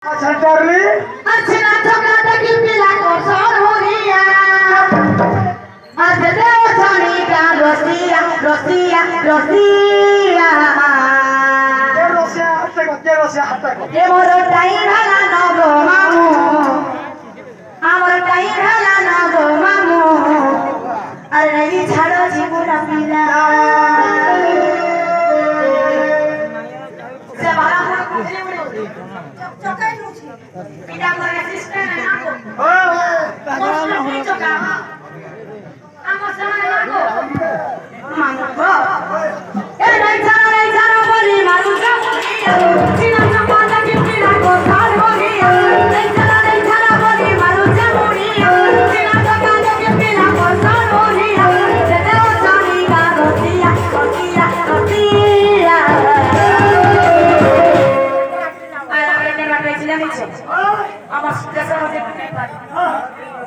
अच्छा डरली अर्चना ठोका की पिला को सोन हो रिया आज देव सोनी का रोसिया रोसिया रोसिया के रोसिया हत्ता को ये मोर टाइम हला न गो मामू आमर टाइम हला न गो मामू अरे ई छाड़ो जीवन पिला से बाला को चकाई नुची पिता को असिस्टेंट है ना को मोस्ट चका आमर समय लागो मांगो ए नहीं छाड़ो बोली मारू का चिना चपाला की पिला को खाड़ हो गया नहीं छाड़ो बोली मारू का मुड़ी चिना चपाला की पिला को खाड़ हो गया तेरे ओ जानी का रोटिया रोटिया रोटिया আমার দেশে হতে পারে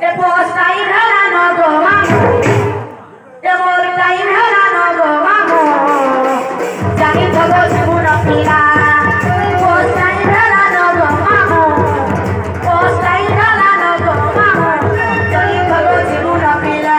এ পোস্টাই হারানো গো মামু এ মোর টাইম হারানো গো মামু জানি তো গো জীবন পিলা পোস্টাই হারানো গো মামু পোস্টাই হারানো গো মামু জানি তো গো জীবন পিলা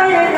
Let's